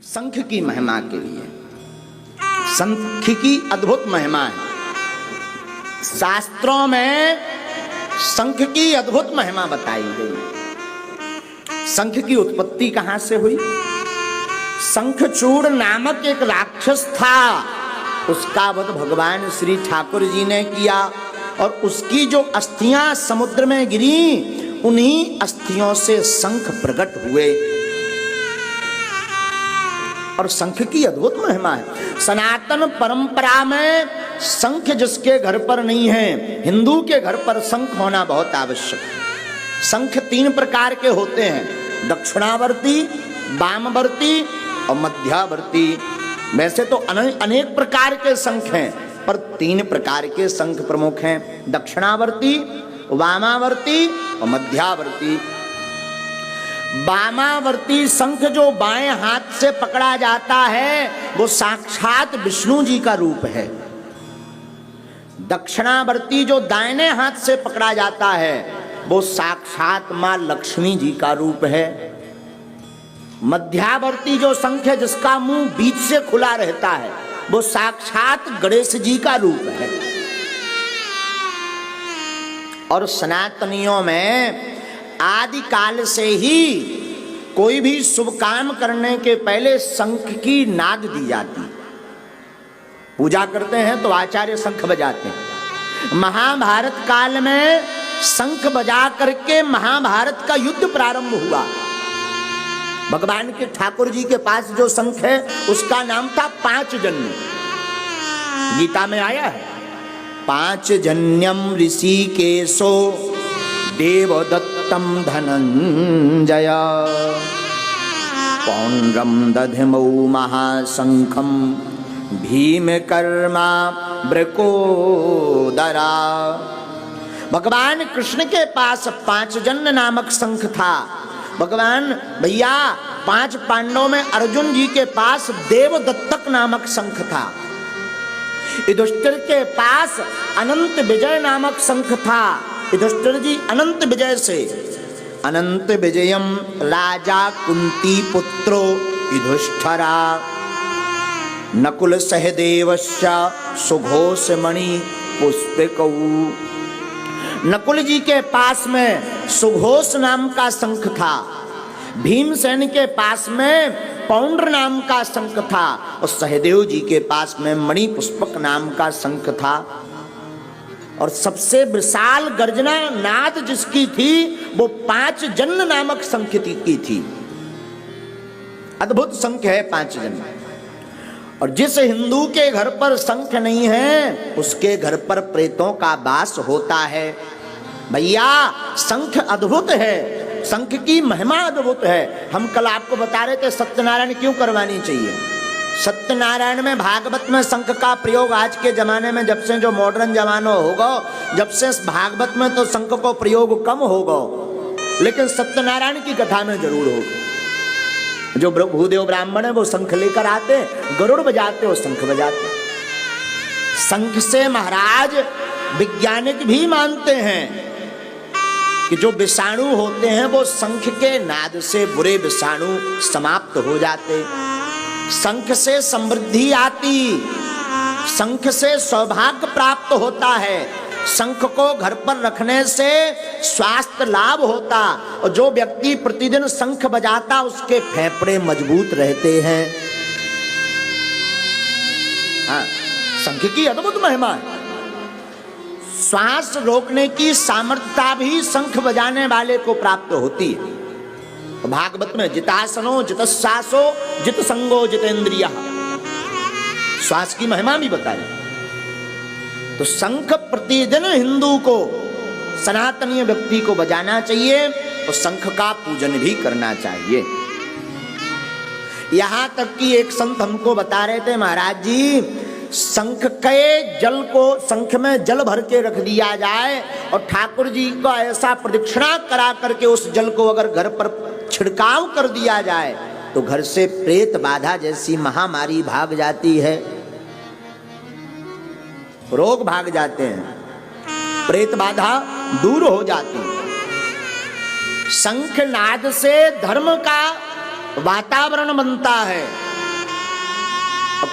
शंख की महिमा के लिए। शंख की अद्भुत महिमा है। शास्त्रों में शंख की अद्भुत महिमा बताई गई। शंख की उत्पत्ति कहां से हुई? शंखचूड़ नामक एक राक्षस था, उसका वध भगवान श्री ठाकुर जी ने किया और उसकी जो अस्थियां समुद्र में गिरी, उन्हीं अस्थियों से शंख प्रकट हुए। और शंख की अद्भुत महिमा है। सनातन परंपरा में शंख जिसके घर पर नहीं है, हिंदू के घर पर शंख होना बहुत आवश्यक है। शंख 3 प्रकार के होते हैं, दक्षिणावर्ती, वामवर्ती और मध्यावर्ती। वैसे तो अनेक प्रकार के शंख हैं, पर 3 प्रकार के शंख प्रमुख हैं, दक्षिणावर्ती, वामावर्ती और मध्यावर्ती। वामावर्ती शंख जो बाएं हाथ से पकड़ा जाता है, वो साक्षात विष्णु जी का रूप है। दक्षिणावर्ती जो दाहिने हाथ से पकड़ा जाता है, वो साक्षात मां लक्ष्मी जी का रूप है। मध्यावर्ती जो शंख है, जिसका मुंह बीच से खुला रहता है, वो साक्षात गणेश जी का रूप है। और सनातनियों में आदि काल से ही कोई भी शुभ काम करने के पहले शंख की नाद दी जाती। पूजा करते हैं तो आचार्य शंख बजाते हैं। महाभारत काल में शंख बजा करके महाभारत का युद्ध प्रारंभ हुआ। भगवान के ठाकुर जी के पास जो शंख है, उसका नाम था पांचजन्य। गीता में आया है, पांचजन्यम ऋषिकेशो देवदत्तम धनंजय पौंड्रम दधिमौ महाशंखम भीमकर्मा वृकोदरा। भगवान कृष्ण के पास पांचजन्य नामक शंख था। भगवान भैया 5 पांडवों में अर्जुन जी के पास देवदत्तक नामक शंख था। युधिष्ठिर के पास अनंत विजय नामक शंख था। युधिष्ठिर जी अनंत विजय से, अनंत विजयम राजा कुंती पुत्रो युधिष्ठिरा नकुल सहदेवस्य सुघोषमणि पुष्पिकौ। नकुल जी के पास में सुघोष नाम का शंख था। भीमसेन के पास में पौंड्र नाम का शंख था और सहदेव जी के पास में मणि पुष्पक नाम का शंख था। और सबसे विशाल गर्जना नाद जिसकी थी, वो पांचजन्य नामक शंख की थी। अद्भुत शंख है पांचजन्य। और जिस हिंदू के घर पर शंख नहीं है, उसके घर पर प्रेतों का वास होता है। भैया शंख अद्भुत है, शंख की महिमा अद्भुत है। हम कल आपको बता रहे थे सत्यनारायण क्यों करवानी चाहिए। सत्यनारायण में, भागवत में शंख का प्रयोग आज के जमाने में, जब से जो मॉडर्न जमाना होगा, जब से भागवत में तो शंख को प्रयोग कम होगा, लेकिन सत्यनारायण की कथा में जरूर होगा। जो भूदेव ब्राह्मण है वो शंख लेकर आते, गरुड़ बजाते और शंख बजाते। शंख से महाराज वैज्ञानिक भी मानते हैं कि जो विषाणु होते हैं वो शंख के नाद से बुरे विषाणु समाप्त हो जाते। शंख से समृद्धि आती, शंख से सौभाग्य प्राप्त होता है, शंख को घर पर रखने से स्वास्थ्य लाभ होता। और जो व्यक्ति प्रतिदिन शंख बजाता, उसके फेफड़े मजबूत रहते हैं। हाँ, शंख की अद्भुत महिमा है। श्वास रोकने की सामर्थ्यता भी शंख बजाने वाले को प्राप्त होती है। भागवत में जितासनो जितश्वासो जित संगो जितेंद्रियः, श्वास की महिमा भी बताई। तो शंख प्रतिदिन हिंदू को, सनातनीय व्यक्ति को बजाना चाहिए और शंख का पूजन भी करना चाहिए। यहां तक कि एक संत हमको बता रहे थे, महाराज जी शंख के जल को, शंख में जल भर के रख दिया जाए और ठाकुर जी को ऐसा प्रदक्षिणा करा करके उस जल को अगर घर पर छिड़काव कर दिया जाए, तो घर से प्रेत बाधा जैसी महामारी भाग जाती है, रोग भाग जाते हैं, प्रेत बाधा दूर हो जाती है। शंख नाद से धर्म का वातावरण बनता है।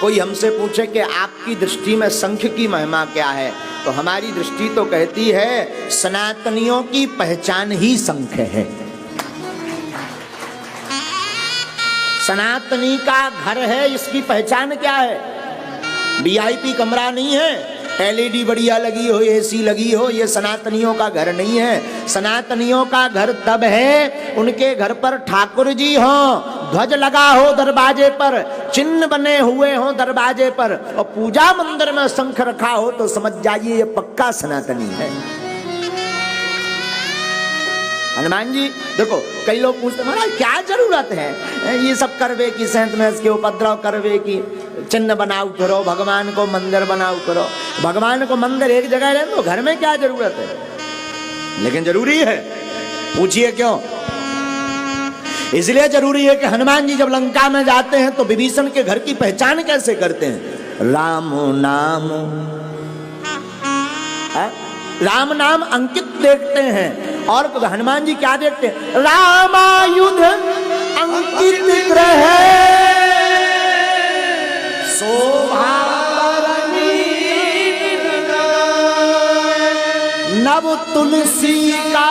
कोई हमसे पूछे कि आपकी दृष्टि में शंख की महिमा क्या है, तो हमारी दृष्टि तो कहती है सनातनियों की पहचान ही शंख है। सनातनी का घर है, इसकी पहचान क्या है? वीआईपी कमरा नहीं है, एलईडी बढ़िया लगी हो, एसी लगी हो, ये सनातनियों का घर नहीं है। सनातनियों का घर तब है उनके घर पर ठाकुर जी हो, ध्वज लगा हो दरवाजे पर, चिन्ह बने हुए हो दरवाजे पर, और पूजा मंदिर में शंख रखा हो तो समझ जाइए ये पक्का सनातनी है। हनुमान जी देखो, कई लोग पूछते महाराज क्या जरूरत है ये सब करवे की, सेंत में इसके उपद्रव करवे की, चिन्ह बनाओ करो, भगवान को मंदिर बनाओ करो। भगवान को मंदिर एक जगह रहे तो घर में क्या जरूरत है? लेकिन जरूरी है, पूछिए क्यों? इसलिए जरूरी है कि हनुमान जी जब लंका में जाते हैं तो विभीषण के घर की पहचान कैसे करते हैं? राम नाम, राम नाम अंकित देखते हैं। और हनुमान जी क्या देखते हैं? रामायुध अंकित ग्रह शोभा नव तुलसी का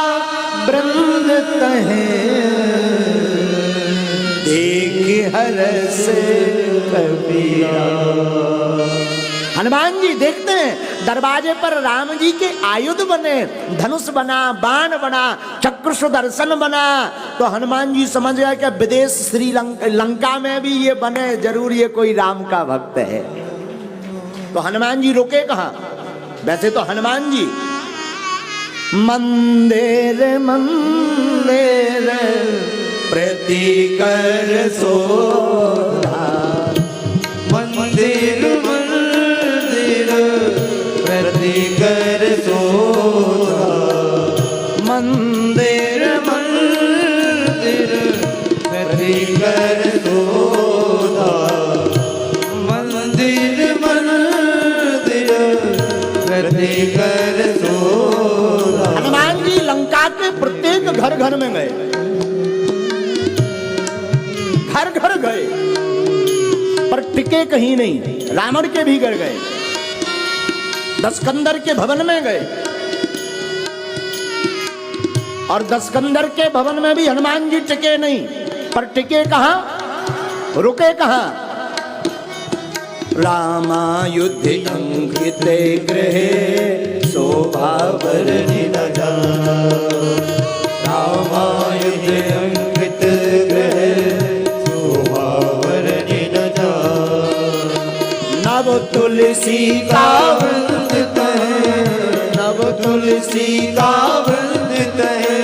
वृंद तहे, देख हरस कबीरा। हनुमान जी देखते हैं दरवाजे पर राम जी के आयुध बने, धनुष बना, बाण बना, चक्र सुदर्शन बना, तो हनुमान जी समझ गए कि विदेश लंका में भी ये बने, जरूर ये कोई राम का भक्त है। तो हनुमान जी रुके कहाँ? वैसे तो हनुमान जी मंदिर मंदिर प्रतिकर सोधा, मंदिर मंदिर प्रतिकर सोधा, मंदिर मंदिर प्रतिकर सोधा, मंदिर मंदिर प्रतिकर सोधा। हनुमान जी लंका के प्रत्येक घर घर में गए, घर घर गए, पर टिके कहीं नहीं। रावण के भी घर गए, दशकंदर के भवन में गए, और दशकंदर के भवन में भी हनुमान जी टिके नहीं, पर टिके कहां, रुके कहां? रामायुध अंकित गृहे शोभा बरनि न जाए, रामायुध अंकित गृहे शोभा बरनि न जाए, नव तुलसी का वृंद है, नव तुलसी का वृंद है,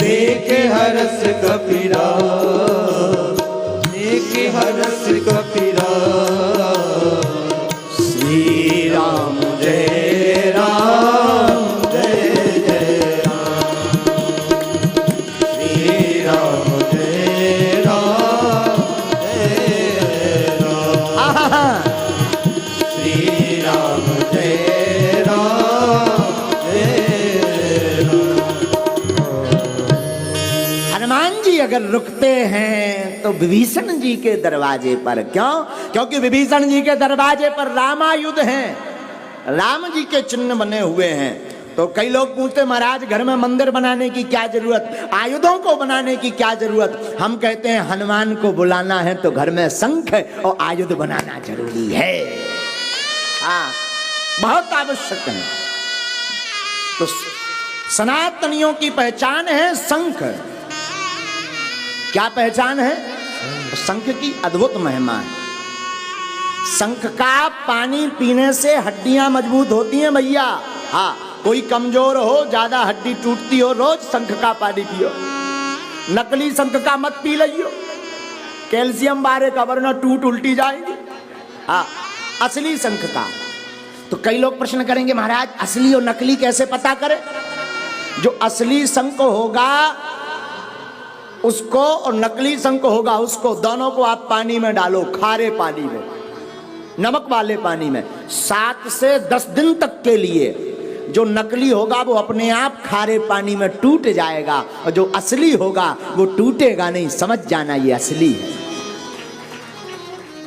देख हरस कपीरा, देख हरस कपीरा। श्री राम जय राम जय जय राम, श्री राम जय राम जय राम, श्री राम जय राम जय राम। हनुमान जी अगर रुकते हैं तो विभीषण जी के दरवाजे पर, क्यों? क्योंकि विभीषण जी के दरवाजे पर रामायुध हैं, राम जी के चिन्ह बने हुए हैं। तो कई लोग पूछते महाराज घर में मंदिर बनाने की क्या जरूरत, आयुधों को बनाने की क्या जरूरत? हम कहते हैं हनुमान को बुलाना है तो घर में शंख और आयुध बनाना जरूरी है, हाँ बहुत आवश्यक है। तो सनातनियों की पहचान है शंख। क्या पहचान है? शंख की अद्भुत महिमा है। शंख का पानी पीने से हड्डियां मजबूत होती हैं भैया। हाँ, कोई कमजोर हो, ज्यादा हड्डी टूटती हो, रोज शंख का पानी पियो। नकली शंख का मत पी लियो, कैल्शियम बारे का, वरना टूट उल्टी जाएगी। हाँ, असली शंख का। तो कई लोग प्रश्न करेंगे महाराज असली और नकली कैसे पता करें? जो असली शंख होगा उसको और नकली शंख होगा उसको, दोनों को आप पानी में डालो, खारे पानी में, नमक वाले पानी में 7 से 10 दिन तक के लिए। जो नकली होगा वो अपने आप खारे पानी में टूट जाएगा, और जो असली होगा वो टूटेगा नहीं। समझ जाना ये असली है।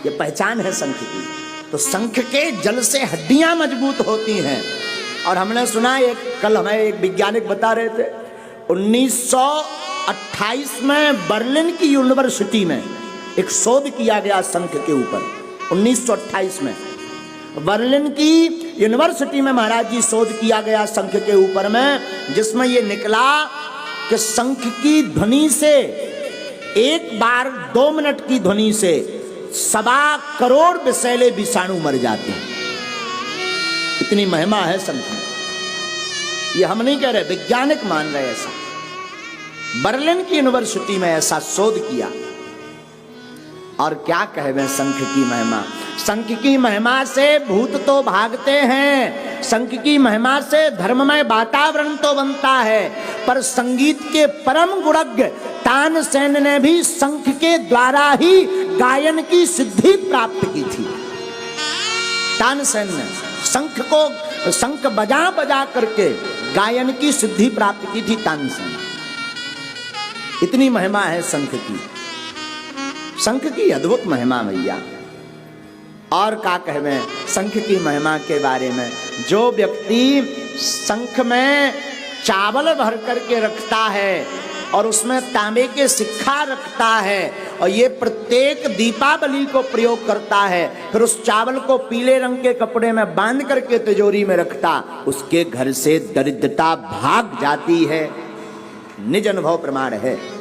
ये पहचान है शंख की। तो शंख के जल से हड्डियां मजबूत होती हैं। और हमने सुना, कल हमें एक वैज्ञानिक बता रहे थे, 1928 में बर्लिन की यूनिवर्सिटी में एक शोध किया गया शंख के ऊपर। 1928 में बर्लिन की यूनिवर्सिटी में महाराज जी शोध किया गया शंख के ऊपर में, जिसमें ये निकला कि शंख की ध्वनि से, एक बार 2 मिनट की ध्वनि से 1.25 करोड़ विषैले विषाणु मर जाते हैं। इतनी महिमा है शंख में। ये हम नहीं कह रहे, वैज्ञानिक मान रहे ऐसा। बर्लिन की यूनिवर्सिटी में ऐसा शोध किया। और क्या कहवे शंख की महिमा। शंख की महिमा से भूत तो भागते हैं, शंख की महिमा से धर्ममय वातावरण तो बनता है। पर संगीत के परम गुणज्ञ तानसेन ने भी शंख के द्वारा ही गायन की सिद्धि प्राप्त की थी। तानसेन ने शंख बजा बजा करके गायन की सिद्धि प्राप्त की थी तानसेन। इतनी महिमा है शंख की। शंख की अद्भुत महिमा भैया। और क्या कहवे शंख की महिमा के बारे में। जो व्यक्ति शंख में चावल भर करके रखता है और उसमें तांबे के सिक्का रखता है और ये प्रत्येक दीपावली को प्रयोग करता है, फिर उस चावल को पीले रंग के कपड़े में बांध करके तिजोरी में रखता, उसके घर से दरिद्रता भाग जाती है। निज अनुभव प्रमाण है।